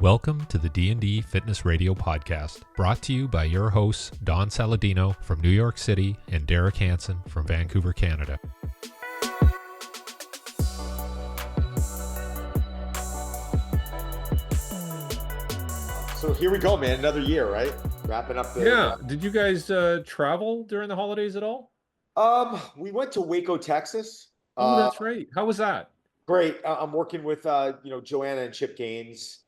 Welcome to the D&D Fitness Radio podcast, brought to you by your hosts, Don Saladino from New York City and Derek Hansen from Vancouver, Canada. So here we go, man. Another year, right? Wrapping up the... Yeah. Did you guys travel during the holidays at all? We went to Waco, Texas. Oh, that's right. How was that? Great. I'm working with, Joanna and Chip Gaines.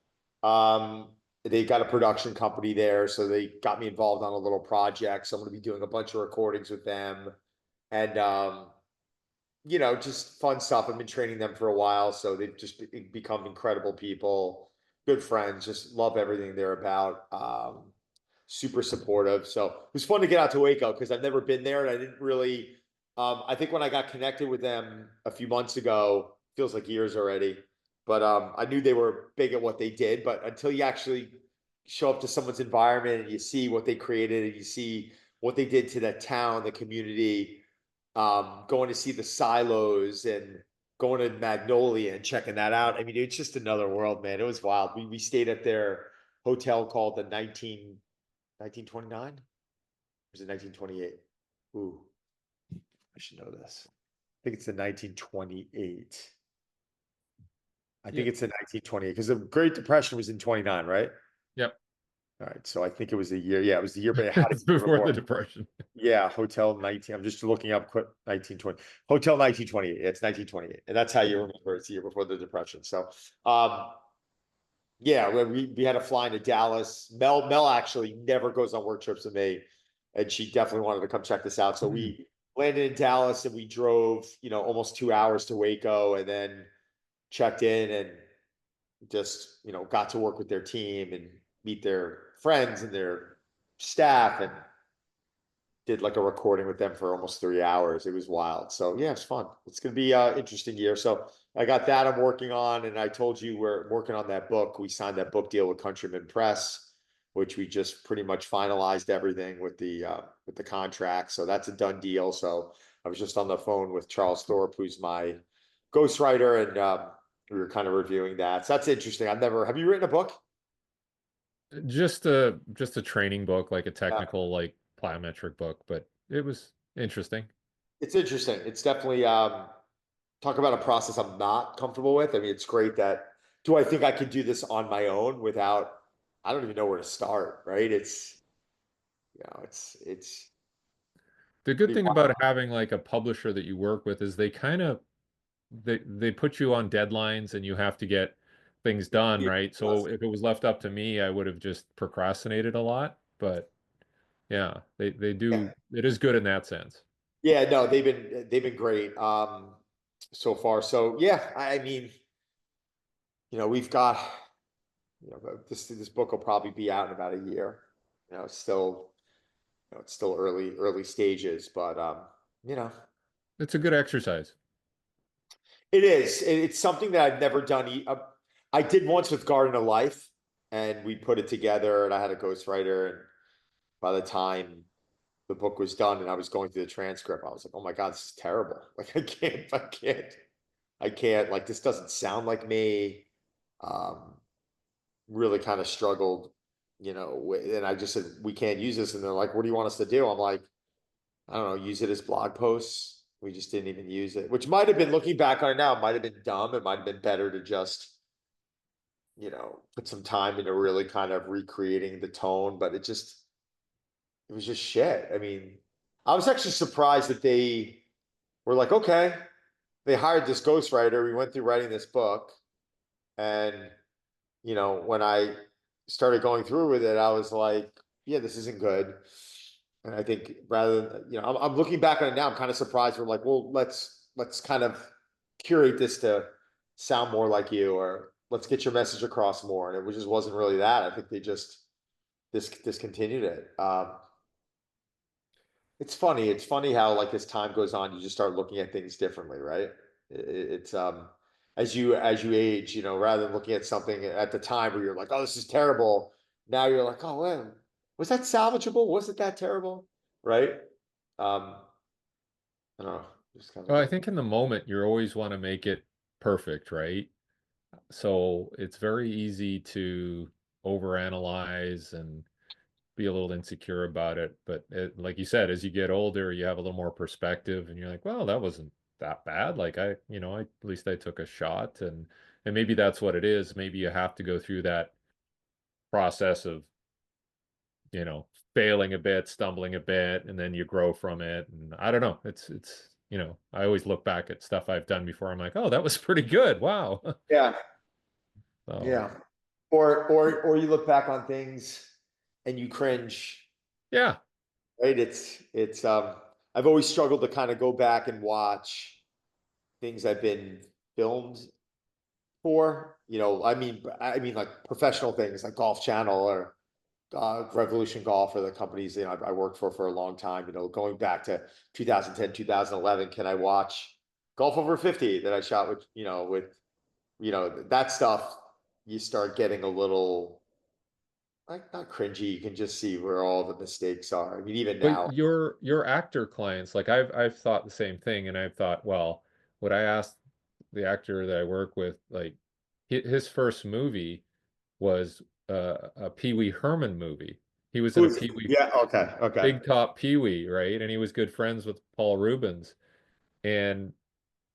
They got a production company there, so they got me involved on a little project. So I'm going to be doing a bunch of recordings with them, and just fun stuff. I've been training them for a while, so they've just become incredible people, good friends. Just love everything they're about. Super supportive. So it was fun to get out to Waco because I've never been there, and I didn't really. I think when I got connected with them a few months ago, feels like years already. But I knew they were big at what they did. But until you actually show up to someone's environment and you see what they created and you see what they did to that town, the community, going to see the silos and going to Magnolia and checking that out. I mean, it's just another world, man. It was wild. We stayed at their hotel called the 1929? Or was it 1928? Ooh, I should know this. I think it's the 1928. I think it's in 1928 because the Great Depression was in 29, right? Yep. All right. So I think it was the year. Yeah, it was the year, but it had to be before the Depression. Yeah, Hotel 19. I'm just looking up quick 1920. Hotel 1928. It's 1928. And that's how you remember it's the year before the Depression. So yeah, we had to fly into Dallas. Mel actually never goes on work trips with me, and she definitely wanted to come check this out. So we landed in Dallas and we drove, almost 2 hours to Waco, and then checked in and just, got to work with their team and meet their friends and their staff, and did like a recording with them for almost 3 hours. It was wild. So yeah, it's fun. It's going to be an interesting year. So I got that I'm working on, and I told you we're working on that book. We signed that book deal with Countryman Press, which we just pretty much finalized everything with the contract. So that's a done deal. So I was just on the phone with Charles Thorpe, who's my ghostwriter, and we were kind of reviewing that. So that's interesting. Have you written a book? Just a training book, like a technical, like plyometric book, but it was interesting. It's interesting. It's definitely talk about a process I'm not comfortable with. I mean, it's great do I think I could do this on my own without, I don't even know where to start, right? It's the good thing about having like a publisher that you work with is they kind of they put you on deadlines and you have to get things done, right? So if it was left up to me, I would have just procrastinated a lot. But yeah, they do. Yeah. It is good in that sense. Yeah, no, they've been great so far. So yeah, I mean, we've got this book will probably be out in about a year. It's still early stages, but it's a good exercise. It is. It's something that I've never done. I did once with Garden of Life, and we put it together, and I had a ghostwriter, and by the time the book was done and I was going through the transcript, I was like, oh my God, this is terrible. Like, I can't, like, this doesn't sound like me. Really kind of struggled, and I just said, we can't use this. And they're like, what do you want us to do? I'm like, I don't know, use it as blog posts. We just didn't even use it, which might have been, looking back on it now, might have been dumb. It might have been better to just, put some time into really kind of recreating the tone, but it was just shit. I mean, I was actually surprised that they were like, okay, they hired this ghostwriter. We went through writing this book. And, when I started going through with it, I was like, yeah, this isn't good. And I think rather than, I'm looking back on it now, I'm kind of surprised. We're like, well, let's kind of curate this to sound more like you, or let's get your message across more. And it just wasn't really that. I think they just discontinued it. It's funny how, like, as time goes on, you just start looking at things differently, right? It's as you age, rather than looking at something at the time where you're like, oh, this is terrible. Now you're like, oh, well, was that salvageable? Was it that terrible? Right? I don't know. Well, I think in the moment you always want to make it perfect, right? So it's very easy to overanalyze and be a little insecure about it. But like you said, as you get older, you have a little more perspective and you're like, well, that wasn't that bad. Like at least I took a shot, and maybe that's what it is. Maybe you have to go through that process of, failing a bit, stumbling a bit, and then you grow from it. And I don't know. I always look back at stuff I've done before. I'm like, oh, that was pretty good. Wow. Yeah. So, Yeah. Or you look back on things and you cringe, yeah. right? I've always struggled to kind of go back and watch things I've been filmed for, I mean like professional things like Golf Channel or Revolution Golf, or the companies I worked for a long time. Going back to 2010, 2011, can I watch Golf Over 50 that I shot with that stuff? You start getting a little like not cringy. You can just see where all the mistakes are. I mean, even But now. your actor clients, like I've thought the same thing, and I've thought, well, would I ask the actor that I work with, like his first movie was a Pee Wee Herman movie. He was in a Who's Pee Wee Yeah, okay, okay. Big Top Pee Wee, right? And he was good friends with Paul Rubens. And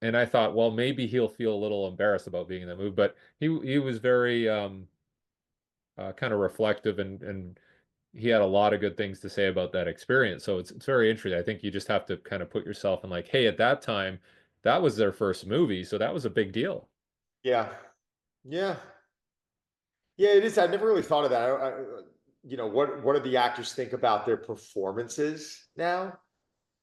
and I thought, well, maybe he'll feel a little embarrassed about being in that movie, but he was very kind of reflective, and he had a lot of good things to say about that experience. So it's very interesting. I think you just have to kind of put yourself in like, hey, at that time, that was their first movie, so that was a big deal. Yeah, yeah, yeah. It is. I never really thought of that. What do the actors think about their performances now?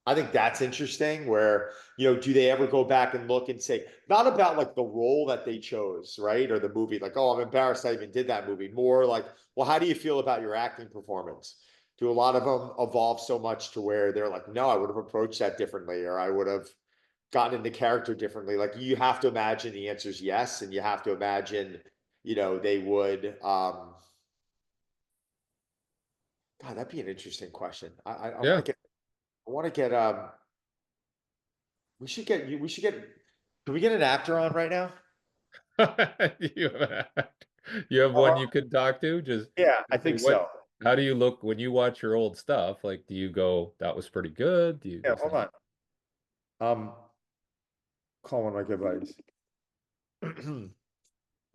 I think that's interesting. Where, do they ever go back and look and say, not about like the role that they chose, right? Or the movie, like, oh, I'm embarrassed I even did that movie. More like, well, how do you feel about your acting performance? Do a lot of them evolve so much to where they're like, no, I would have approached that differently, or I would have gotten into character differently? Like, you have to imagine the answer is yes, and you have to imagine, they would. God, that'd be an interesting question. I want to Yeah. get. I want to get. We should get you. We should get. Can we get an actor on right now? You have, you have one Uh, you could talk to? Just yeah, I say, think so. how do you look when you watch your old stuff? Like, do you go, that was pretty good? Do you Yeah, go hold something? on. Call one of my good buddies.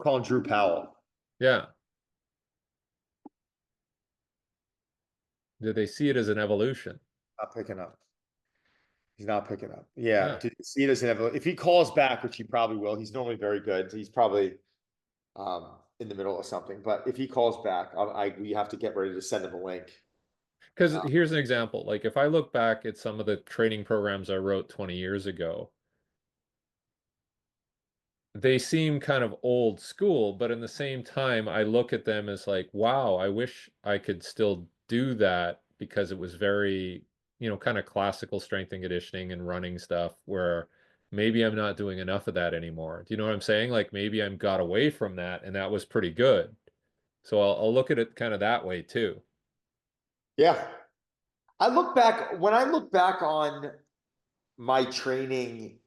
Calling Drew Powell. Yeah. Do they see it as an evolution? Not picking up. He's not picking up. Yeah, Yeah. he doesn't have. If he calls back, which he probably will, he's normally very good. He's probably in the middle of something. But if he calls back, we have to get ready to send him a link. Because Uh, here's an example. Like, if I look back at some of the training programs I wrote 20 years ago, they seem kind of old school, but in the same time, I look at them as like, wow, I wish I could still do that because it was very, kind of classical strength and conditioning and running stuff where maybe I'm not doing enough of that anymore. Do you know what I'm saying? Like maybe I'm got away from that and that was pretty good. So I'll look at it kind of that way too. yeah, when I look back on my training,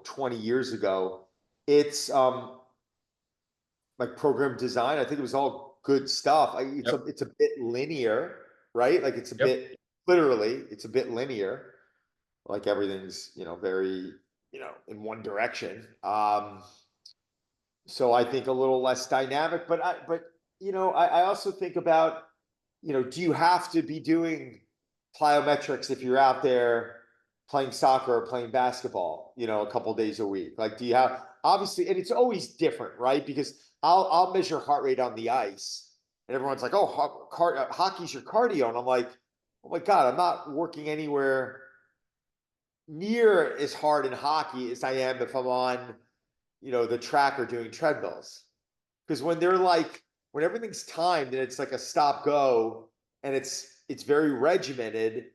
20 years ago, it's like program design. I think it was all good stuff. Yep. It's a bit linear, right? Like it's a Yep. bit literally, it's a bit linear. Like everything's, very, in one direction. So I think a little less dynamic, but I also think about, do you have to be doing plyometrics if you're out there playing soccer or playing basketball, a couple days a week? Like, do you have obviously, and it's always different, right? Because I'll measure heart rate on the ice, and everyone's like, "Oh, hockey's your cardio," and I'm like, "Oh my God, I'm not working anywhere near as hard in hockey as I am if I'm on, the track or doing treadmills." Because when everything's timed and it's like a stop go and it's very regimented,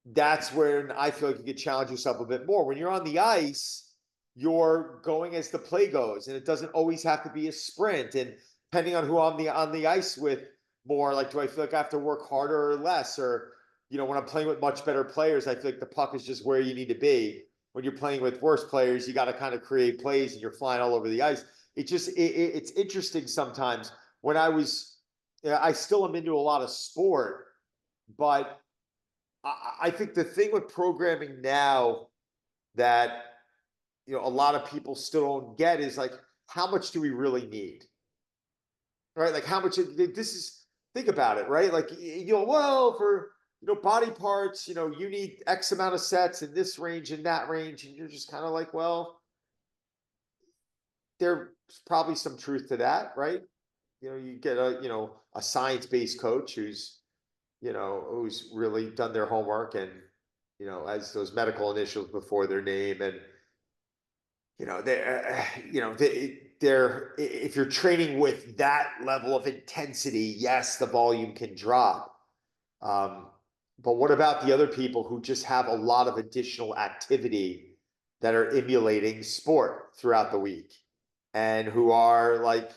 that's where I feel like you could challenge yourself a bit more. When you're on the ice, you're going as the play goes, and it doesn't always have to be a sprint. And depending on who I'm on the ice with, more like, do I feel like I have to work harder or less? Or, when I'm playing with much better players, I feel like the puck is just where you need to be. When you're playing with worse players, you got to kind of create plays and you're flying all over the ice. it's interesting sometimes when I still am into a lot of sport, but I think the thing with programming now that, a lot of people still don't get is like, how much do we really need? Right? Like how much think about it, right? Like, well, for, body parts, you need X amount of sets in this range and that range. And you're just kind of like, well, there's probably some truth to that, right? You get a science-based coach who's really done their homework and, has those medical initials before their name. And, they're, if you're training with that level of intensity, yes, the volume can drop. But what about the other people who just have a lot of additional activity that are emulating sport throughout the week and who are like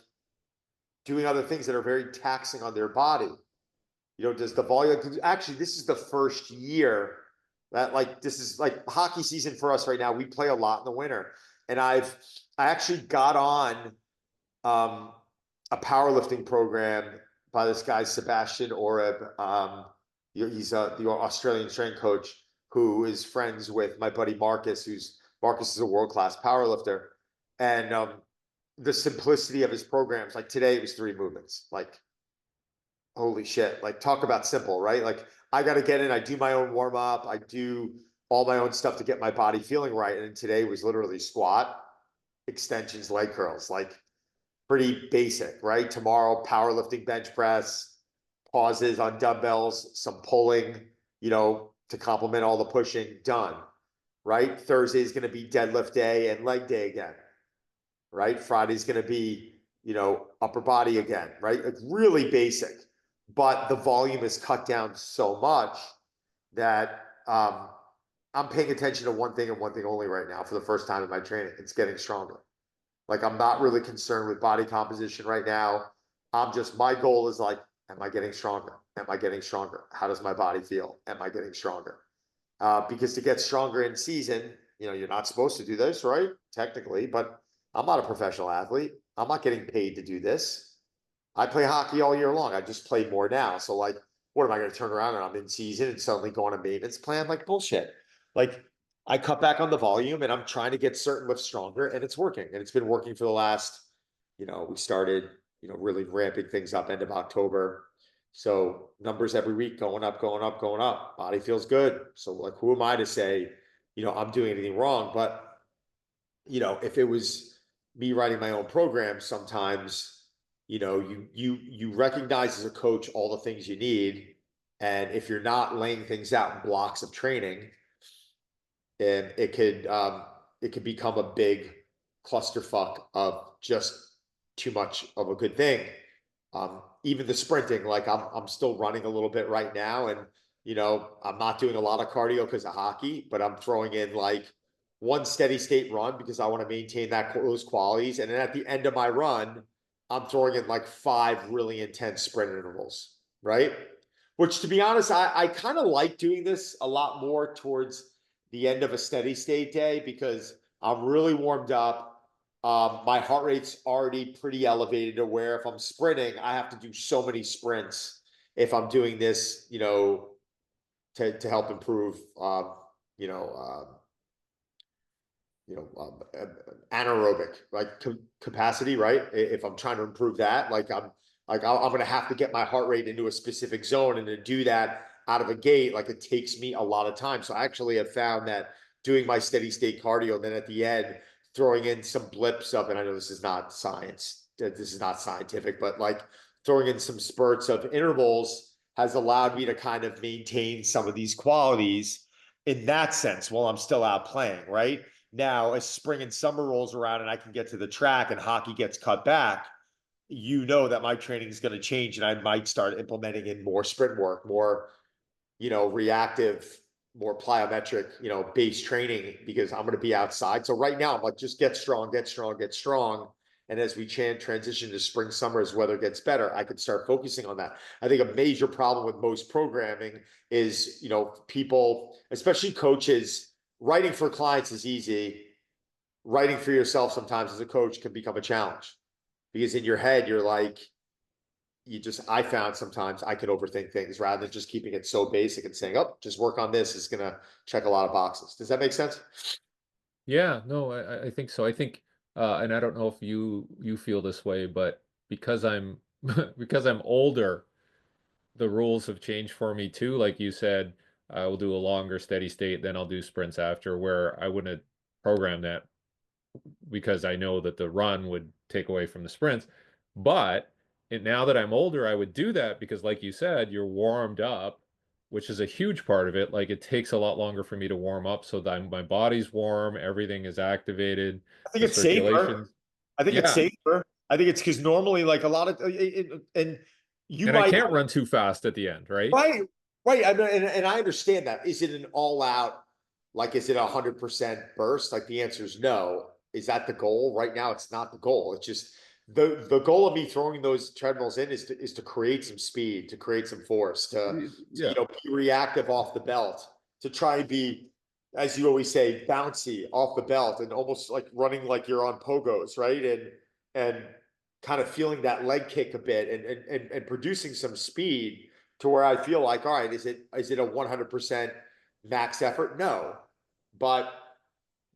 doing other things that are very taxing on their body? Does the volume, actually, this is the first year that this is like hockey season for us right now. We play a lot in the winter. And I actually got on a powerlifting program by this guy, Sebastian Oreb. He's the Australian strength coach who is friends with my buddy Marcus, Marcus is a world-class powerlifter. And the simplicity of his programs, like today it was 3 movements. Like, holy shit, like talk about simple, right? Like I got to get in, I do my own warm up, I do all my own stuff to get my body feeling right. And today was literally squat, extensions, leg curls, like pretty basic, right? Tomorrow, powerlifting, bench press, pauses on dumbbells, some pulling, to complement all the pushing, done, right? Thursday is going to be deadlift day and leg day again, right? Friday's going to be, upper body again, right? Like really basic, but the volume is cut down so much that I'm paying attention to one thing and one thing only right now for the first time in my training. It's getting stronger. Like I'm not really concerned with body composition right now. My goal is like, am I getting stronger? Am I getting stronger? How does my body feel? Am I getting stronger? Because to get stronger in season, you're not supposed to do this, right? Technically, but I'm not a professional athlete. I'm not getting paid to do this. I play hockey all year long. I just play more now. So like, what am I going to turn around and I'm in season and suddenly go on a maintenance plan? Like bullshit. Like I cut back on the volume and I'm trying to get certain lifts stronger and it's working. And it's been working for the last, we started, really ramping things up end of October. So numbers every week going up, going up, going up. Body feels good. So like, who am I to say, I'm doing anything wrong? But, if it was me writing my own program, sometimes, you recognize as a coach all the things you need. And if you're not laying things out in blocks of training, and it could become a big clusterfuck of just too much of a good thing. Even the sprinting, like I'm still running a little bit right now, and I'm not doing a lot of cardio because of hockey, but I'm throwing in like one steady state run because I want to maintain those qualities, and then at the end of my run, I'm throwing in like 5 really intense sprint intervals, right? Which, to be honest, I kind of like doing this a lot more towards the end of a steady state day because I'm really warmed up. My heart rate's already pretty elevated to where if I'm sprinting, I have to do so many sprints if I'm doing this, to help improve, you know, anaerobic capacity, right? If I'm trying to improve that, I'm going to have to get my heart rate into a specific zone, and to do that out of a gate, like it takes me a lot of time. So I actually have found that doing my steady state cardio, and then at the end throwing in some blips of, and I know this is not science, this is not scientific, but like throwing in some spurts of intervals has allowed me to kind of maintain some of these qualities in that sense while I'm still out playing, right? Now, as spring and summer rolls around and I can get to the track and hockey gets cut back, that my training is going to change, and I might start implementing in more sprint work, more, reactive, more plyometric, base training, because I'm going to be outside. So right now I'm like, just get strong, get strong, get strong. And as we transition to spring, summer, as weather gets better, I could start focusing on that. I think a major problem with most programming is, people, especially coaches, writing for clients is easy. writing for yourself sometimes as a coach can become a challenge, because in your head, you're like, I found sometimes I could overthink things rather than just keeping it so basic and saying, oh, just work on this is going to check a lot of boxes. Does that make sense? Yeah, no, I think so. I think, and I don't know if you feel this way, but because I'm because I'm older, the rules have changed for me too. Like you said, I will do a longer steady state, then I'll do sprints after, where I wouldn't program that because I know that the run would take away from the sprints. But now that I'm older, I would do that because, like you said, you're warmed up, which is a huge part of it. Like it takes a lot longer for me to warm up so that my body's warm, everything is activated, I think the it's safer. circulation. I think it's Yeah. safer. I think it's because normally, like a lot of, and you And I might, can't run too fast at the end, right? right, right. I mean, and I understand that. Is it an all out, like, is it 100% burst? Like the answer is no. Is that the goal? Right now, it's not the goal. It's just the goal of me throwing those treadmills in is to create some speed, to create some force, to Yeah. be reactive off the belt, to try and be, as you always say, bouncy off the belt and almost like running like you're on pogos, right? And kind of feeling that leg kick a bit and producing some speed to where I feel like, all right, is it a 100% max effort? No, but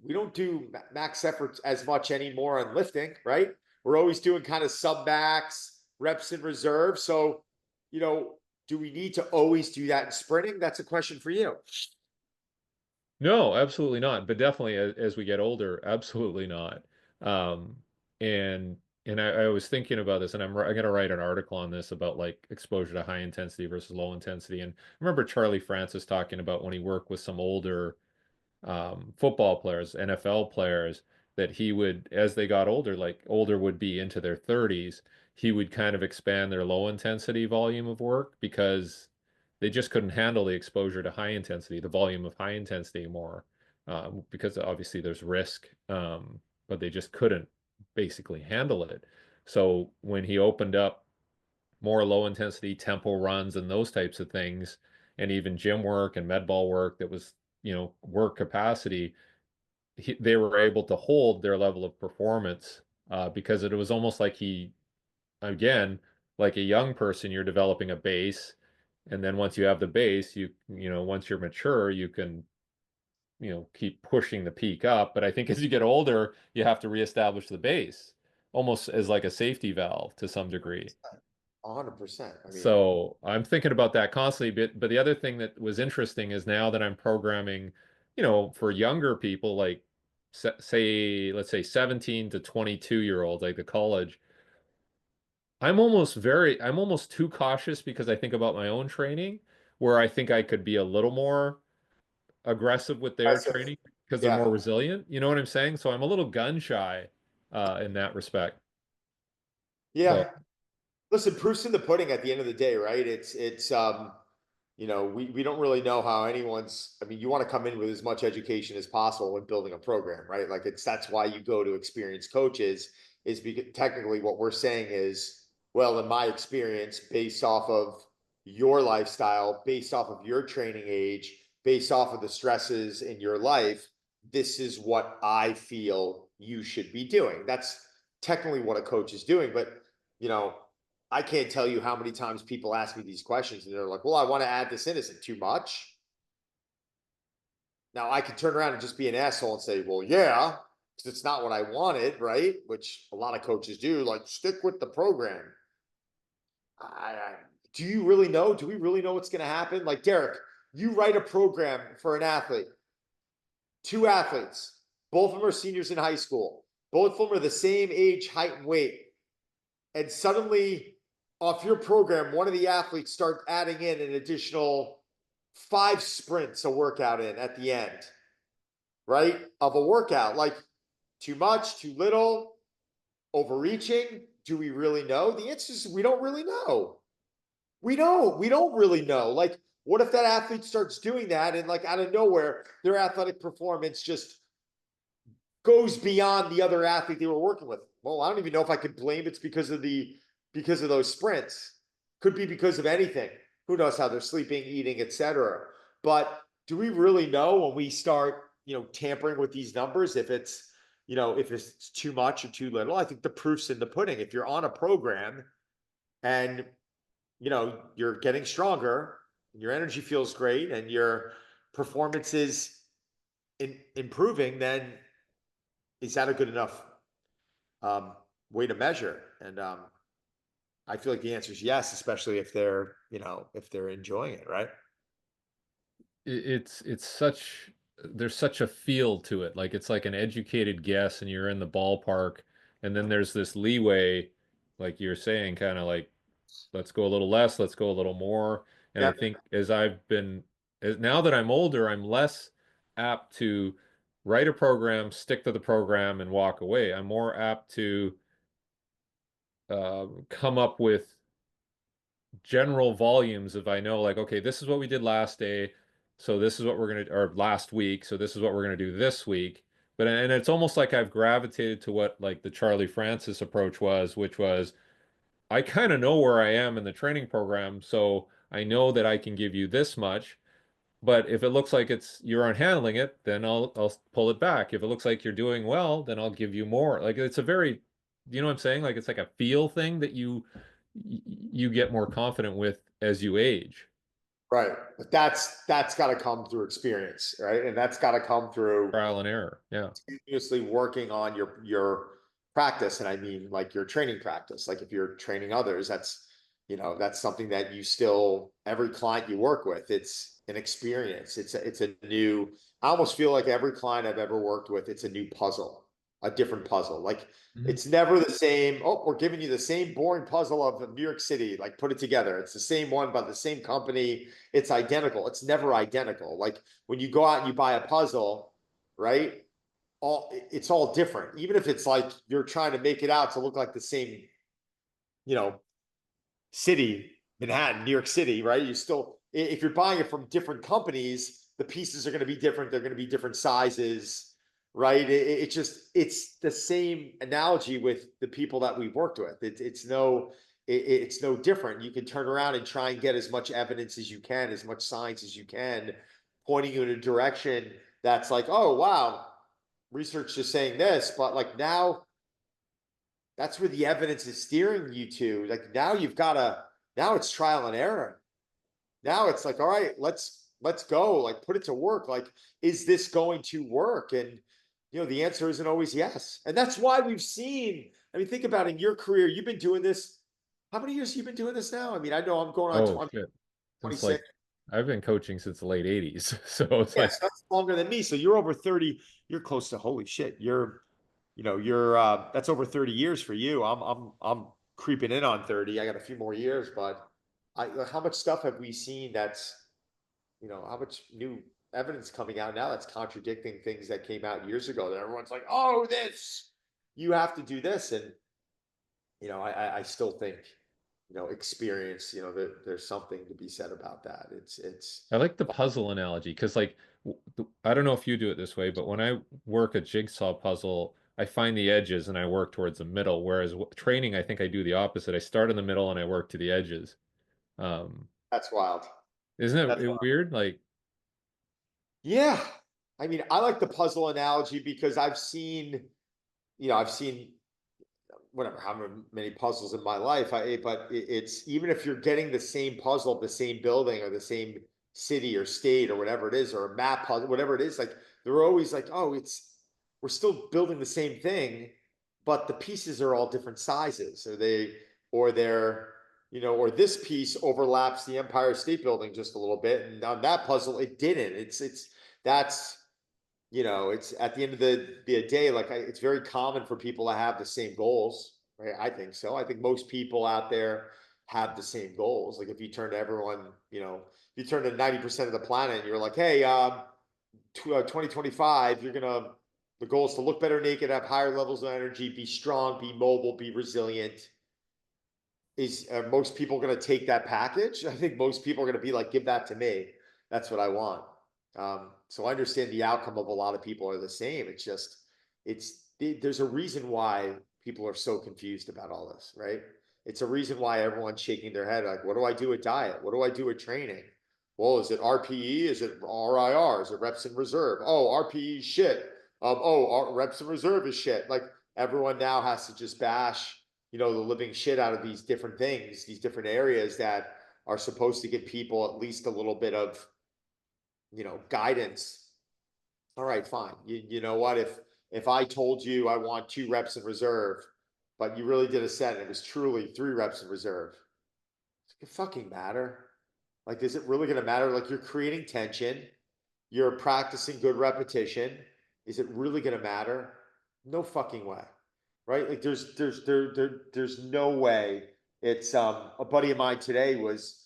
we don't do max efforts as much anymore on lifting, right? We're always doing kind of sub max reps in reserve. So, do we need to always do that in sprinting? That's a question for you. No, absolutely not. But definitely as we get older, absolutely not. Um, and I was thinking about this, and I'm going to write an article on this about like exposure to high intensity versus low intensity. And I remember Charlie Francis talking about when he worked with some older football players, NFL players, that he would, as they got older, like older would be into their 30s, he would kind of expand their low intensity volume of work because they just couldn't handle the exposure to high intensity, the volume of high intensity more, because obviously there's risk, but they just couldn't basically handle it. So when he opened up more low intensity tempo runs and those types of things, and even gym work and med ball work that was, work capacity, they were able to hold their level of performance because it was almost like again, like a young person, you're developing a base. And then once you have the base, once you're mature, you can, keep pushing the peak up. But I think as you get older, you have to reestablish the base almost as like a safety valve to some degree. 100%. I mean, So I'm thinking about that constantly. But the other thing that was interesting is now that I'm programming, for younger people, like say, let's say 17 to 22-year-olds, like the college, I'm almost too cautious because I think about my own training, where I think I could be a little more aggressive with their training because they're yeah. more resilient. You know what I'm saying? So I'm a little gun shy in that respect. Yeah. So Listen, proof's in the pudding at the end of the day, right? We don't really know how I mean, you want to come in with as much education as possible when building a program, right? Like that's why you go to experienced coaches, is because technically what we're saying is, well, in my experience, based off of your lifestyle, based off of your training age, based off of the stresses in your life, this is what I feel you should be doing. That's technically what a coach is doing, but you know, I can't tell you how many times people ask me these questions and they're like, well, I want to add this in. Is it too much? Now I could turn around and just be an asshole and say, well, yeah, because it's not what I wanted, right? Which a lot of coaches do, like stick with the program. Do you really know? Do we really know what's going to happen? Like Derek, you write a program for an athlete, two athletes, both of them are seniors in high school. Both of them are the same age, height, and weight. And suddenly off your program, one of the athletes start adding in an additional 5 sprints a workout in at the end, right? Of a workout. Like too much, too little, overreaching. Do we really know? The answer is we don't really know. We don't really know. Like, what if that athlete starts doing that and like out of nowhere, their athletic performance just goes beyond the other athlete they were working with? Well, I don't even know if I could blame it's because of those sprints. Could be because of anything. Who knows how they're sleeping, eating, etc. But do we really know when we start, tampering with these numbers if it's, if it's too much or too little. I think the proof's in the pudding. If you're on a program and, you're getting stronger, and your energy feels great, and your performance is improving, then is that a good enough um, way to measure? And I feel like the answer is yes, especially if they're enjoying it, right? It's such there's such a feel to it. Like it's like an educated guess and you're in the ballpark, and then there's this leeway, like you're saying, kind of like let's go a little less, let's go a little more. And I Yeah. think now that I'm older, I'm less apt to write a program, stick to the program, and walk away. I'm more apt to come up with general volumes if I know, like, okay, this is what we did last day, so this is what we're gonna, or last week, so this is what we're gonna do this week. But and it's almost like I've gravitated to what like the Charlie Francis approach was, which was I kind of know where I am in the training program, so I know that I can give you this much. But if it looks like you aren't handling it, then I'll pull it back. If it looks like you're doing well, then I'll give you more. Like it's a very, you know what I'm saying? Like it's like a feel thing that you get more confident with as you age. Right. But that's got to come through experience, right? And that's got to come through Trial and error. Yeah. continuously working on your practice. And I mean like your training practice. Like if you're training others, that's something that you still, every client you work with, it's an experience. It's a new, I almost feel like every client I've ever worked with, it's a new puzzle, a different puzzle. Like Mhm. it's never the same. Oh, we're giving you the same boring puzzle of New York City. Like put it together. It's the same one by the same company. It's identical. It's never identical. Like when you go out and you buy a puzzle, right? It's all different. Even if it's like you're trying to make it out to look like the same, you know, city, Manhattan, New York City, right? You still, if you're buying it from different companies, the pieces are going to be different. They're going to be different sizes, right? It's the same analogy with the people that we've worked with. It's no different. You can turn around and try and get as much evidence as you can, as much science as you can, pointing you in a direction that's like, oh wow, research is saying this, but like now that's where the evidence is steering you to. Like now it's trial and error. Now it's like, all right, let's go. Like put it to work. Like, is this going to work? And the answer isn't always yes. And that's why we've seen, I mean, think about it, in your career, you've been doing this. How many years have you been doing this now? I mean, I know I'm going on Oh 20, shit. Since 26. like I've been coaching since the late 80s. So it's Yes, like, that's longer than me. So you're over 30. You're close to holy shit. You're that's over 30 years for you. I'm creeping in on 30. I got a few more years, but how much stuff have we seen that's, how much new evidence coming out now that's contradicting things that came out years ago that everyone's like, oh, you have to do this. And, I still think, experience, there's something to be said about that. It's I like the puzzle analogy because, like, I don't know if you do it this way, but when I work a jigsaw puzzle, I find the edges and I work towards the middle. Whereas training, I think I do the opposite. I start in the middle and I work to the edges. Um, that's wild. isn't That's it wild. weird? Like, Yeah. I mean, I like the puzzle analogy because I've seen whatever, how many puzzles in my life. But it's even if you're getting the same puzzle of the same building or the same city or state or whatever it is, or a map puzzle, whatever it is, like they're always like, oh, we're still building the same thing, but the pieces are all different sizes, or they're, or this piece overlaps the Empire State Building just a little bit, and on that puzzle it didn't. That's it's at the end of the day, like it's very common for people to have the same goals, right? I think so. I think most people out there have the same goals. Like if you turn to everyone, if you turn to 90% of the planet and you're like, hey, 2025, the goal is to look better naked, have higher levels of energy, be strong, be mobile, be resilient. Are most people going to take that package? I think most people are going to be like, give that to me. That's what I want. So I understand the outcome of a lot of people are the same. It's just, there's a reason why people are so confused about all this, right? It's a reason why everyone's shaking their head like, what do I do with diet? What do I do with training? Well, is it RPE? Is it RIR? Is it reps in reserve? Oh, RPE shit. Our reps and reserve is shit. Like everyone now has to just bash, the living shit out of these different things, these different areas that are supposed to give people at least a little bit of, guidance. All right, fine. You know what? If I told you I want 2 reps in reserve, but you really did a set and it was truly 3 reps in reserve, it fucking matter. Like, is it really going to matter? Like, you're creating tension, you're practicing good repetition. Is it really going to matter? No fucking way, right? Like, there's no way. It's a buddy of mine today was,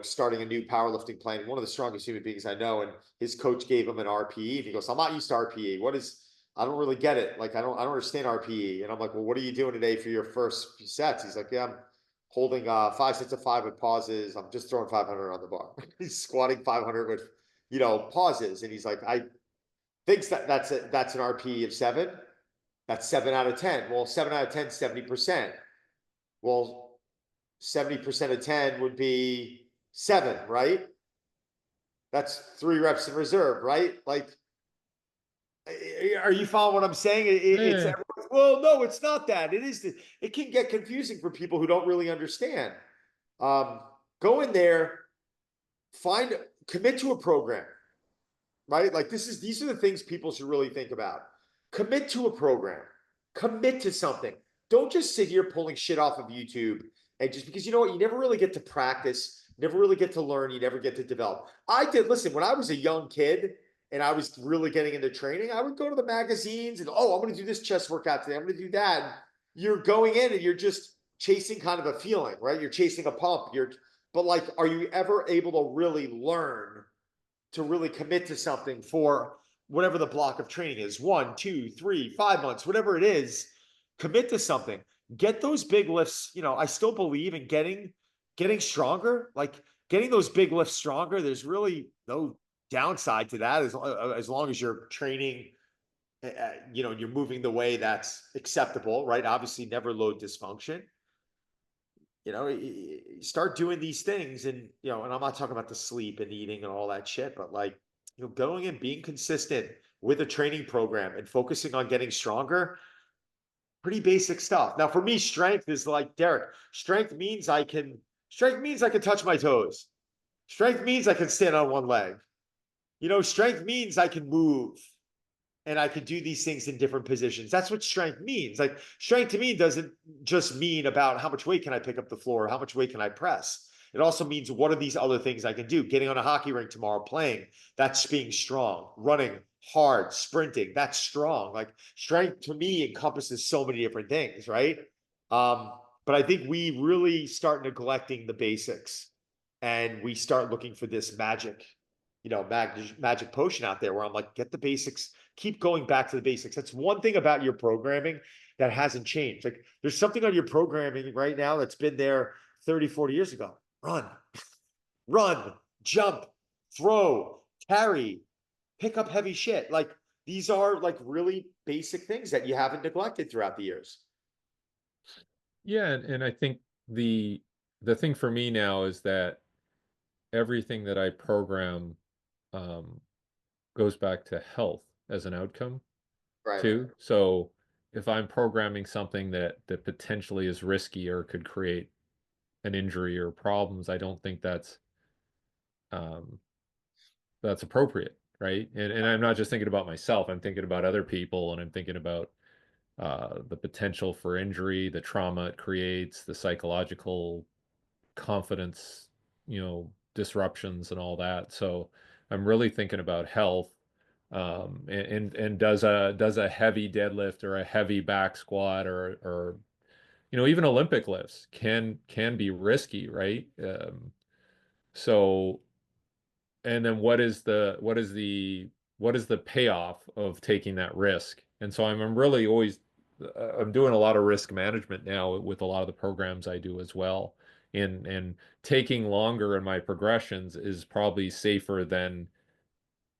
starting a new powerlifting plan. One of the strongest human beings I know, and his coach gave him an RPE, and he goes, "I'm not used to RPE. What is? I don't really get it. Like, I don't understand RPE." And I'm like, "Well, what are you doing today for your first few sets?" He's like, "Yeah, I'm holding 5 sets of 5 with pauses. I'm just throwing 500 on the bar." He's squatting 500 with, pauses. And he's like, "I thinks that's an RPE of 7. That's 7 out of 10. Well, 7 out of 10, 70%. Well, 70% of 10 would be 7, right? That's 3 reps in reserve, right? Like, are you following what I'm saying? It's Yeah. well, no, it's not that. It can get confusing for people who don't really understand. Go in there, commit to a program, right? Like, these are the things people should really think about. Commit to a program, commit to something. Don't just sit here pulling shit off of YouTube, and just because, you know what, you never really get to practice, never really get to learn, you never get to develop. Listen, when I was a young kid and I was really getting into training, I would go to the magazines and, I'm going to do this chest workout today, I'm going to do that. And you're going in and you're just chasing kind of a feeling, right? You're chasing a pump. But like, are you ever able to really learn, to really commit to something for whatever the block of training is, 1, 2, 3, 5 months, whatever it is? Commit to something, get those big lifts. I still believe in getting stronger, like getting those big lifts stronger. There's really no downside to that, as long as you're training, you're moving the way that's acceptable, right? Obviously never load dysfunction. Start doing these things, and and I'm not talking about the sleep and eating and all that shit, but like, going and being consistent with a training program and focusing on getting stronger. Pretty basic stuff. Now, for me, strength is like, Derek, strength means I can touch my toes. Strength means I can stand on one leg. Strength means I can move and I can do these things in different positions. That's what strength means. Like, strength to me doesn't just mean about how much weight can I pick up the floor, how much weight can I press. It also means, what are these other things I can do? Getting on a hockey rink tomorrow, playing, that's being strong. Running hard, sprinting, that's strong. Like, strength to me encompasses so many different things, right? But I think we really start neglecting the basics, and we start looking for this magic potion out there, where I'm like, get the basics, keep going back to the basics. That's one thing about your programming that hasn't changed. Like, there's something on your programming right now that's been there 30, 40 years ago. Run, jump, throw, carry, pick up heavy shit. Like, these are like really basic things that you haven't neglected throughout the years. Yeah, and I think the thing for me now is that everything that I program goes back to health as an outcome Right. too. So if I'm programming something that potentially is risky or could create an injury or problems, I don't think um, that's appropriate, right? And I'm not just thinking about myself. I'm thinking about other people, and I'm thinking about the potential for injury, the trauma it creates, the psychological confidence, disruptions and all that. So I'm really thinking about health. And does a heavy deadlift or a heavy back squat or even Olympic lifts can be risky, right? So and then what is the payoff of taking that risk? And so I'm really always I'm doing a lot of risk management now with a lot of the programs I do as well. And taking longer in my progressions is probably safer than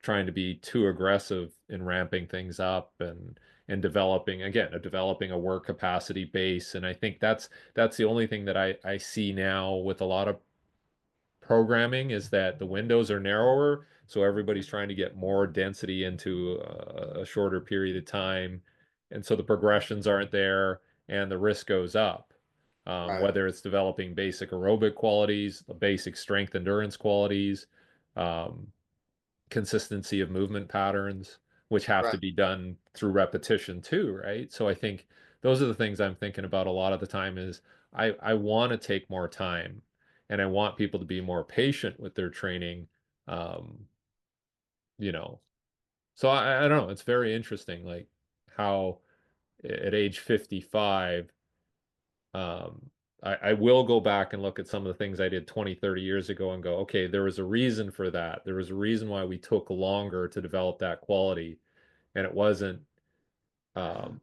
trying to be too aggressive in ramping things up and developing a work capacity base. And I think that's the only thing that I see now with a lot of programming is that the windows are narrower, so everybody's trying to get more density into a shorter period of time, and so the progressions aren't there, and the risk goes up. Right. Whether it's developing basic aerobic qualities, basic strength endurance qualities, um, consistency of movement patterns, which have Right. to be done through repetition too, right? So I think those are the things I'm thinking about a lot of the time is I want to take more time and I want people to be more patient with their training. Um, you know, so I don't know. It's very interesting, like how at age 55, I will go back and look at some of the things I did 20, 30 years ago and go, okay, there was a reason for that. There was a reason why we took longer to develop that quality. And um,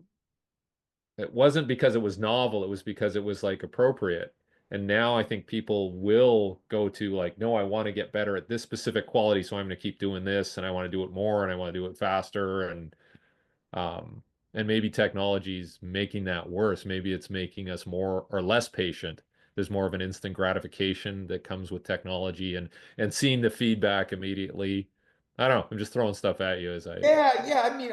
it wasn't because it was novel, it was because it was like appropriate. And now I think people will go to like, no, I want to get better at this specific quality, so I'm going to keep doing this and I want to do it more and I want to do it faster um, and maybe technology's making that worse. Maybe it's making us more or less patient. There's more of an instant gratification that comes with technology and seeing the feedback immediately. I don't know. I'm just throwing stuff at you as I. Yeah, yeah. I mean,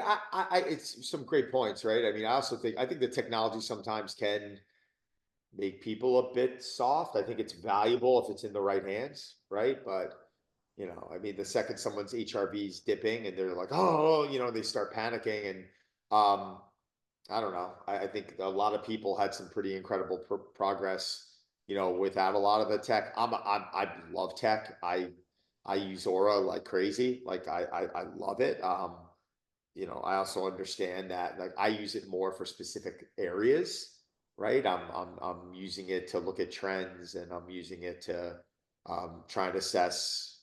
it's some great points, right? I mean, I think the technology sometimes can make people a bit soft. I think it's valuable if it's in the right hands, right? But I mean, the second someone's HRV's dipping and they're like, oh, they start panicking, and um, I don't know. I think a lot of people had some pretty incredible progress, without a lot of the tech. I love tech. I use Aura like crazy. Like I love it. I also understand that like I use it more for specific areas, right? I'm using it to look at trends, and I'm using it to try and assess,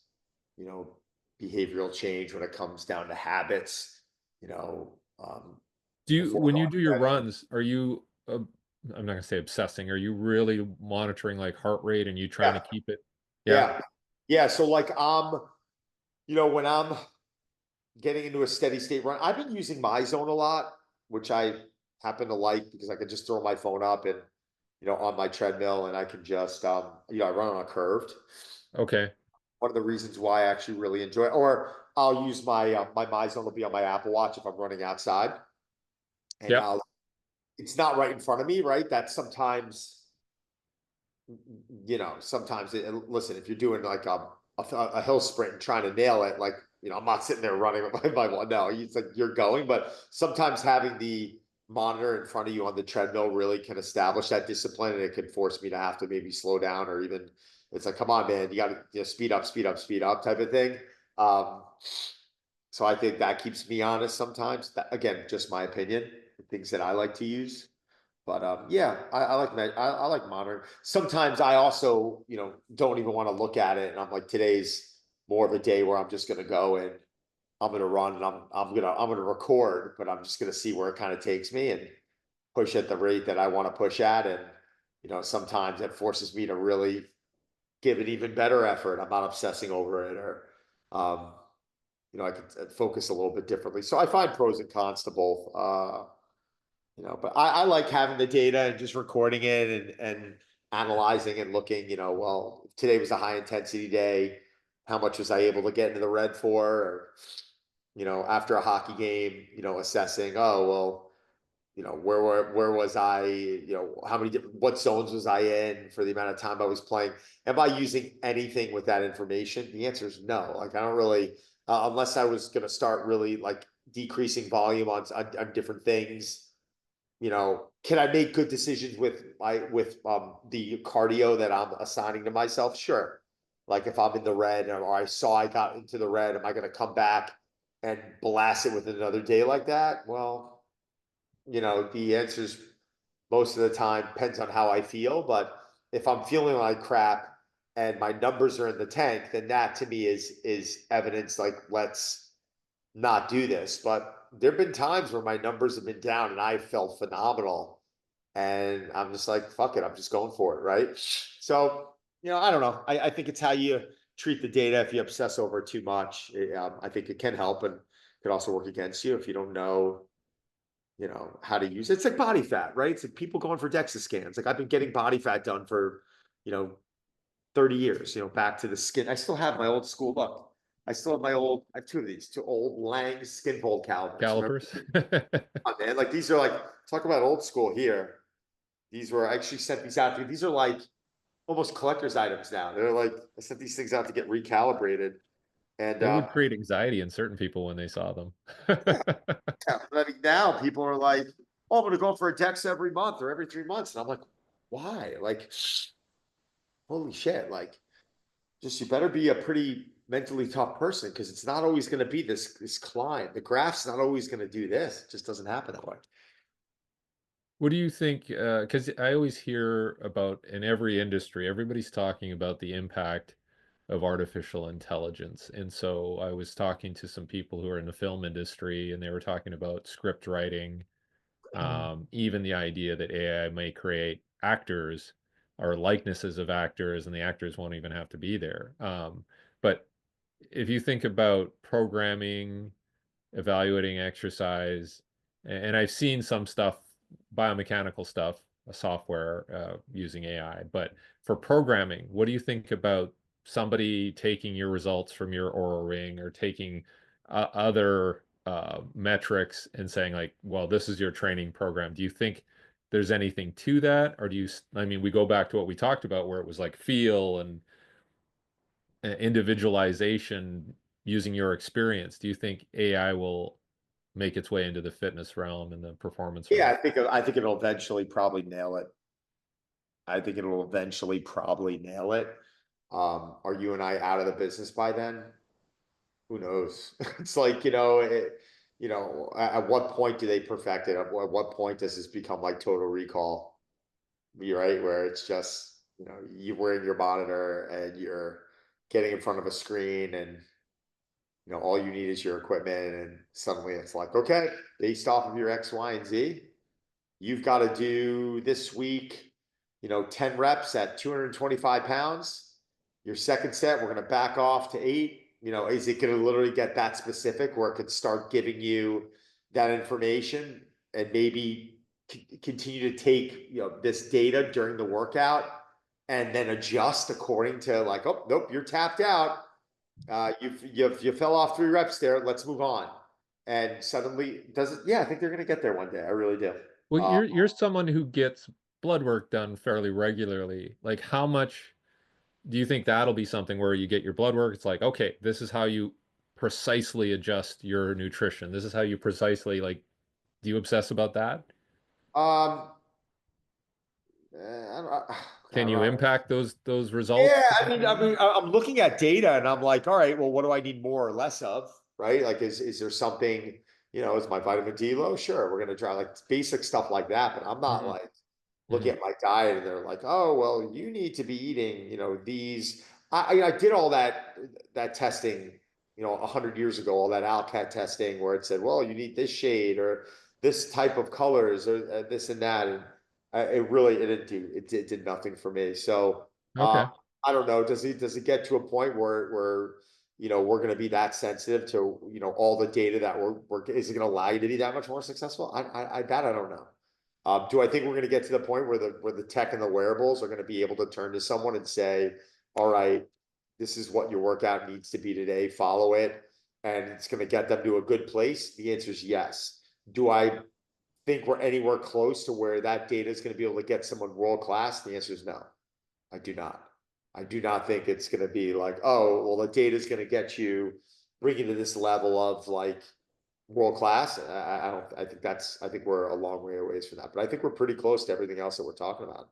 you know, behavioral change when it comes down to habits, you know, um, Do you, before when you going do to your bed. runs, are you, I'm not gonna say obsessing, are you really monitoring like heart rate and you trying to Yeah, keep it? Yeah. yeah, yeah. So like when I'm getting into a steady state run, I've been using my zone a lot, which I happen to like because I can just throw my phone up and on my treadmill, and I can just I run on a curved. Okay. One of the reasons why I actually really enjoy it. Or I'll use my MyZone will be on my Apple Watch if I'm running outside, and Yep. it's not right in front of me, right? That's sometimes sometimes listen, if you're doing like a hill sprint and trying to nail it, like I'm not sitting there running with my no, it's like you're going, but sometimes having the monitor in front of you on the treadmill really can establish that discipline, and it can force me to have to maybe slow down, or even it's like, come on, man, you got to speed up, speed up, speed up type of thing. Um, so I think that keeps me honest sometimes. That, again, just my opinion, the things that I like to use. But yeah, I like monitoring. Sometimes I also, don't even want to look at it, and I'm like, today's more of a day where I'm just gonna go and I'm gonna run, and I'm gonna record, but I'm just gonna see where it kind of takes me and push at the rate that I want to push at, and sometimes it forces me to really give an even better effort. I'm not obsessing over it, or um, I could focus a little bit differently. So I find pros and cons to both. But I like having the data and just recording it and analyzing and looking, well, today was a high intensity day. How much was I able to get into the red for? Or, after a hockey game, assessing, oh, well, where was I, what zones was I in for the amount of time I was playing? Am I using anything with that information? The answer is no. Like, I don't really, unless I was going to start really like decreasing volume on different things. Can I make good decisions with the cardio that I'm assigning to myself? Sure. Like if I'm in the red, or I saw I got into the red, am I going to come back and blast it with another day like that? Well, the answer's most of the time depends on how I feel. But if I'm feeling like crap and my numbers are in the tank, then that to me is evidence like, let's not do this. But there have been times where my numbers have been down and I felt phenomenal. And I'm just like, fuck it, I'm just going for it, right? So, I don't know. I think it's how you treat the data. If you obsess over it too much, I think it can help, and could also work against you if you don't know, how to use it. It's like body fat, right? It's like people going for DEXA scans. Like I've been getting body fat done for, you know, 30 years, back to the skin. I still have my old school look. I still have I have two of these, two old Lang skin fold calipers. Remember? Calipers. Oh, man, like these are like, talk about old school here. These were, I actually sent these out. These are like almost collector's items now. They're like, I sent these things out to get recalibrated. And They would create anxiety in certain people when they saw them. yeah, yeah. I mean, now people are like, oh, I'm going to go for a Dex every month or every 3 months. And I'm like, why? Like, holy shit. Like, just you better be a pretty mentally tough person because it's not always going to be this climb. The graph's not always going to do this. It just doesn't happen that way. What do you think? Because I always hear about in every industry, everybody's talking about the impact of artificial intelligence. And so I was talking to some people who are in the film industry, and they were talking about script writing, even the idea that AI may create actors or likenesses of actors, and the actors won't even have to be there. But if you think about programming, evaluating exercise, and I've seen some stuff, biomechanical stuff, software using AI. But for programming, what do you think about somebody taking your results from your Aura Ring or taking other metrics and saying like, well, this is your training program? Do you think there's anything to that? Or do you, I mean, we go back to what we talked about where it was like feel and individualization using your experience. Do you think AI will make its way into the fitness realm and the performance Yeah, realm? I think it'll eventually probably nail it. I think it'll eventually probably nail it. Are you and I out of the business by then? Who knows? It's like, at what point do they perfect it? At what point does this become like Total Recall? You're right, where it's just, you're wearing your monitor and you're getting in front of a screen and all you need is your equipment, and suddenly it's like, okay, based off of your X, Y, and Z, you've got to do this week, 10 reps at 225 pounds. Your second set, we're going to back off to 8. Is it going to literally get that specific where it could start giving you that information and maybe continue to take, this data during the workout and then adjust according to like, oh, nope, you're tapped out. You fell off 3 reps there. Let's move on. And suddenly does it? Yeah, I think they're going to get there one day. I really do. Well, you're someone who gets blood work done fairly regularly. Like how much do you think that'll be something where you get your blood work? It's like, okay, this is how you precisely adjust your nutrition. This is how you precisely like, do you obsess about that? Um, I Can don't you know. impact those results Yeah, significantly? I'm looking at data and I'm like, all right, well, what do I need more or less of? Right? Like, is there something, is my vitamin D low? Sure, we're gonna try like basic stuff like that, but I'm not Mhm, like looking mhm. at my diet and they're like, oh, well, you need to be eating, these. I did all that testing, 100 years ago, all that Alcat testing where it said, well, you need this shade or this type of colors or this and that, and it did nothing for me. So uh, Okay. I don't know. Does it get to a point where we're going to be that sensitive to all the data that we're is it going to allow you to be that much more successful? I bet I don't know. Do I think we're going to get to the point where the tech and the wearables are going to be able to turn to someone and say, all right, this is what your workout needs to be today, follow it, and it's going to get them to a good place? The answer is yes. Do I think we're anywhere close to where that data is going to be able to get someone world class? The answer is no. I do not. I do not think it's going to be like, oh, well, the data is going to get you, bring you to this level of like world class. I don't. I think we're a long way away from that. But I think we're pretty close to everything else that we're talking about.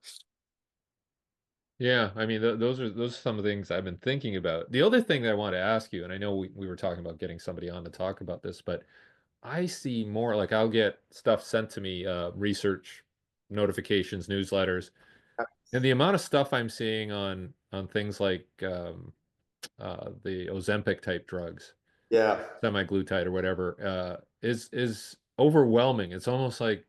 Yeah, I mean, those are some of the things I've been thinking about. The other thing that I want to ask you, and I know we were talking about getting somebody on to talk about this, but I see more like I'll get stuff sent to me, research notifications, newsletters, and the amount of stuff I'm seeing on things like the Ozempic type drugs, Yeah. semaglutide or whatever, is overwhelming. It's almost like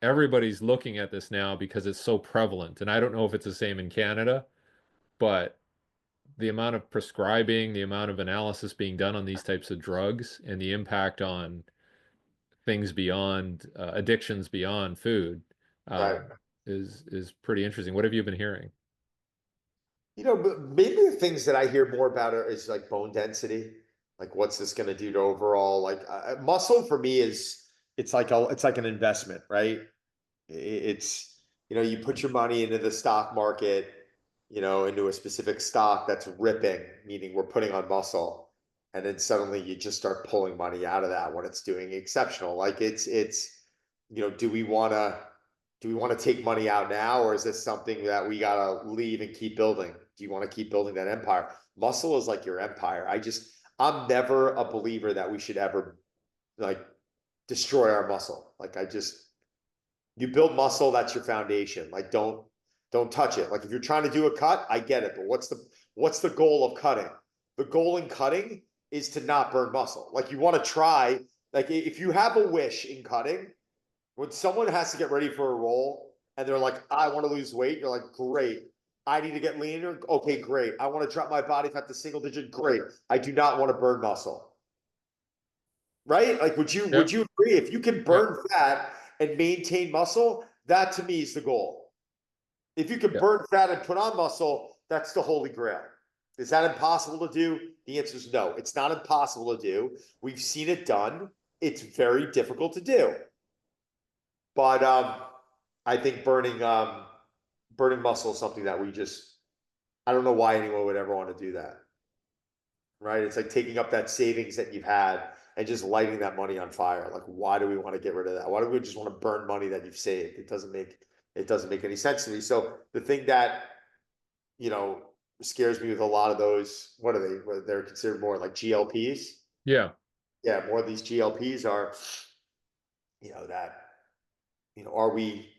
everybody's looking at this now because it's so prevalent. And I don't know if it's the same in Canada, but the amount of prescribing, the amount of analysis being done on these types of drugs, and the impact on things beyond addictions beyond food Right. is pretty interesting. What have you been hearing? But maybe the things that I hear more about is like bone density. Like, what's this going to do to overall, like, muscle for me is, it's like an investment, right? It's, you put your money into the stock market, into a specific stock that's ripping, meaning we're putting on muscle. And then suddenly you just start pulling money out of that when it's doing exceptional. Like, do we want to, take money out now, or is this something that we got to leave and keep building? Do you want to keep building that empire? Muscle is like your empire. I'm never a believer that we should ever, like, destroy our muscle. Like, you build muscle, that's your foundation. Like, don't touch it. Like, if you're trying to do a cut, I get it, but what's the goal of cutting? The goal in cutting is to not burn muscle. Like, you want to try, like, if you have a wish in cutting, when someone has to get ready for a role and they're like, I want to lose weight, you're like, great. I need to get leaner. Okay, great. I want to drop my body fat to single digit. Great. I do not want to burn muscle. Right? Like, would you agree? If you can burn fat and maintain muscle, that to me is the goal. If you can burn fat and put on muscle, that's the holy grail. Is that impossible to do? The answer is no. It's not impossible to do. We've seen it done. It's very difficult to do. But I think burning muscle is something that I don't know why anyone would ever want to do that. Right? It's like taking up that savings that you've had and just lighting that money on fire. Like, why do we want to get rid of that? Why do we just want to burn money that you've saved? It doesn't make any sense to me. So the thing that, scares me with a lot of those, what are they? They're considered more like GLPs. Yeah. Yeah, more of these GLPs are, are we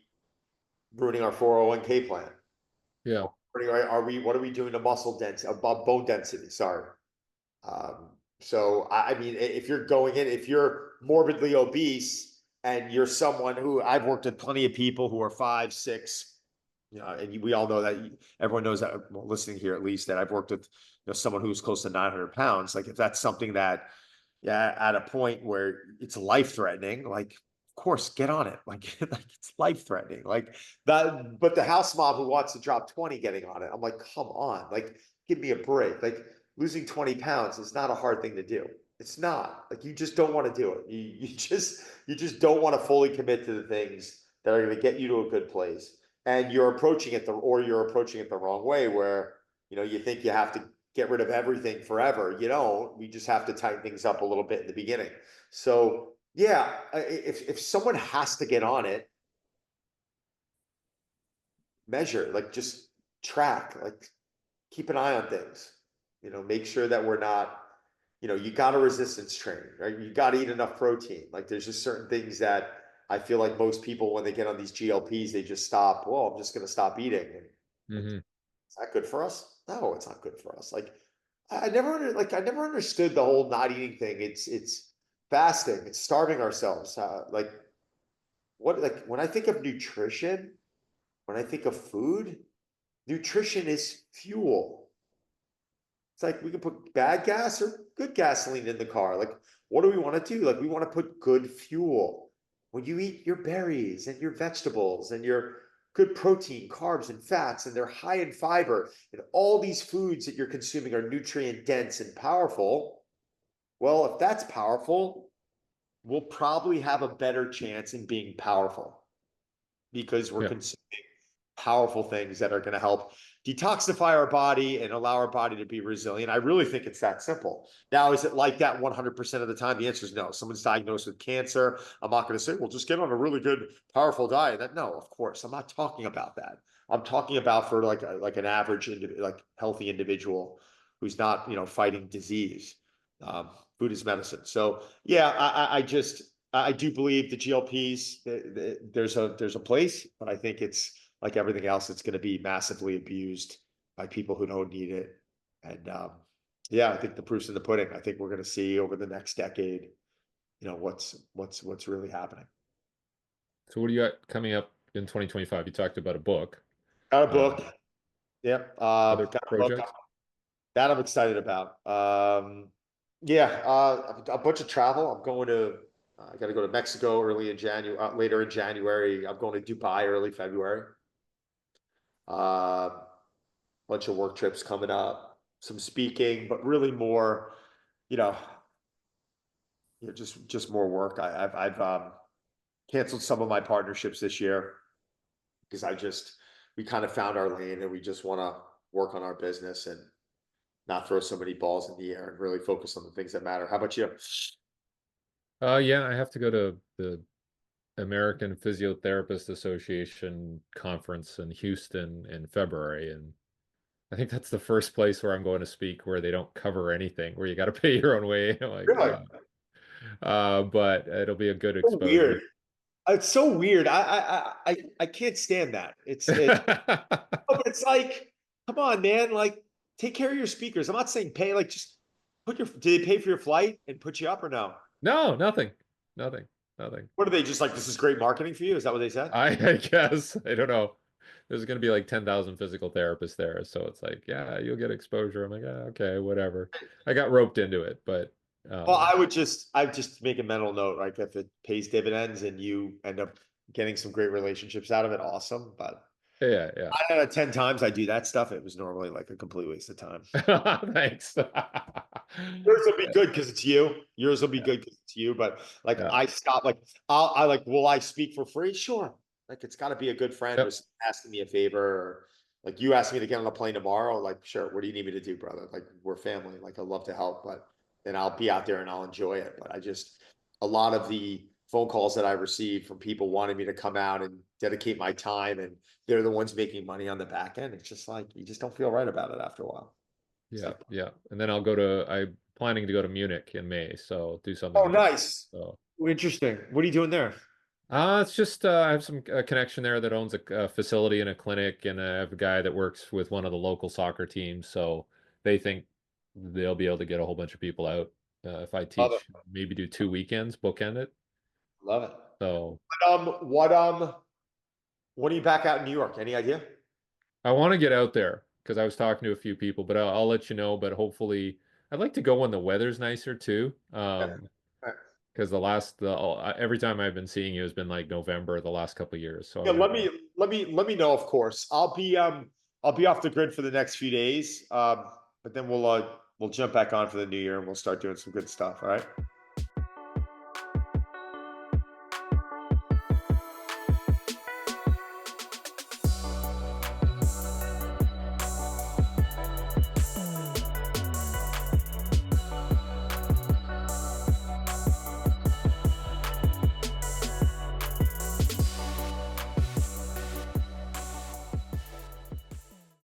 ruining our 401k plan? Yeah. What are we doing to muscle density, bone density? Sorry. So I mean, if you're morbidly obese and you're someone who, I've worked with plenty of people who are 5'6", and we all know that, everyone knows that, well, listening here at least, that I've worked with, someone who's close to 900 pounds. Like, if that's something that, yeah, at a point where it's life threatening, like, of course, get on it. Like, like, it's life threatening. Like that, but the house mom who wants to drop 20 getting on it, I'm like, come on, like, give me a break. Like, losing 20 pounds is not a hard thing to do. It's not. Like, you just don't want to do it. You just don't want to fully commit to the things that are going to get you to a good place. And you're approaching it the wrong way, where, you think you have to get rid of everything forever. You don't. We just have to tighten things up a little bit in the beginning. So yeah, if someone has to get on it, measure, like, just track, like, keep an eye on things. Make sure that we're not, you got to resistance train, right? You got to eat enough protein. Like, there's just certain things that I feel like most people, when they get on these GLPs, they just stop. Well, I'm just going to stop eating. And Mm-hmm. is that good for us? No, it's not good for us. Like, I never understood the whole not eating thing. It's fasting. It's starving ourselves. Like, when I think of nutrition, when I think of food, nutrition is fuel. It's like, we can put bad gas or good gasoline in the car. Like, what do we want to do? Like, we want to put good fuel. When you eat your berries and your vegetables and your good protein, carbs, and fats, and they're high in fiber, and all these foods that you're consuming are nutrient dense and powerful. Well, if that's powerful, we'll probably have a better chance in being powerful, because we're consuming powerful things that are going to help detoxify our body and allow our body to be resilient. I really think it's that simple. Now, is it like that 100% of the time? The answer is no. Someone's diagnosed with cancer, I'm not going to say, well, just get on a really good, powerful diet. No, of course, I'm not talking about that. I'm talking about for like an average, like, healthy individual who's not, fighting disease. Food is medicine. So yeah, I do believe the GLPs, there's a place, but I think it's like everything else, it's going to be massively abused by people who don't need it. And yeah, I think the proof's in the pudding. I think we're going to see over the next decade, what's really happening. So what do you got coming up in 2025? You talked about a book. Got a book. Yep. Other Got a book projects? that I'm excited about. Yeah, a bunch of travel. I'm going to. I got to go to Mexico later in January. I'm going to Dubai early February. Uh, bunch of work trips coming up, some speaking, but really more, you know, just more work. I've canceled some of my partnerships this year because we kind of found our lane and we just want to work on our business and not throw so many balls in the air and really focus on the things that matter. How about you? Yeah, I have to go to the American Physiotherapist Association conference in Houston in February, and I think that's the first place where I'm going to speak where they don't cover anything, where you got to pay your own way. Like, Really? but it'll be a good So exposure. weird. It's so weird. I can't stand that. It's like, come on, man. Like, take care of your speakers. I'm not saying pay. Like, just did they pay for your flight and put you up or no? No, nothing, nothing. What are they just like? This is great marketing for you. Is that what they said? I guess I don't know. There's going to be like 10,000 physical therapists there, so it's like, yeah, you'll get exposure. I'm like, okay, whatever. I got roped into it, but Well, I'd just make a mental note, like if it pays dividends and you end up getting some great relationships out of it, awesome. But yeah. 9 out of 10 times I do that stuff, it was normally like a complete waste of time. Thanks. Yours will be good because it's you. Yours will be good because it's you. But like Yeah. I stop, like I like, will I speak for free? Sure. Like it's got to be a good friend Yep. who's asking me a favor, or like you ask me to get on a plane tomorrow. Like, sure, what do you need me to do, brother? Like we're family. Like I'd love to help, but then I'll be out there and I'll enjoy it. But a lot of the phone calls that I receive from people wanting me to come out and dedicate my time, and they're the ones making money on the back end. It's just like you just don't feel right about it after a while. Yeah. And then I'm planning to go to Munich in May, so do something. Oh, nice. So Interesting. What are you doing there? it's just I have some connection there that owns a facility and a clinic, and I have a guy that works with one of the local soccer teams, so they think they'll be able to get a whole bunch of people out if I Love it. teach, maybe do 2 weekends, bookend it. Love it. So When are you back out in New York? Any idea? I want to get out there because I was talking to a few people, but I'll let you know. But hopefully, I'd like to go when the weather's nicer too. Because every time I've been seeing you has been like November the last couple of years. So Yeah, let me know, of course. I'll be off the grid for the next few days. But then we'll jump back on for the new year and we'll start doing some good stuff. All right.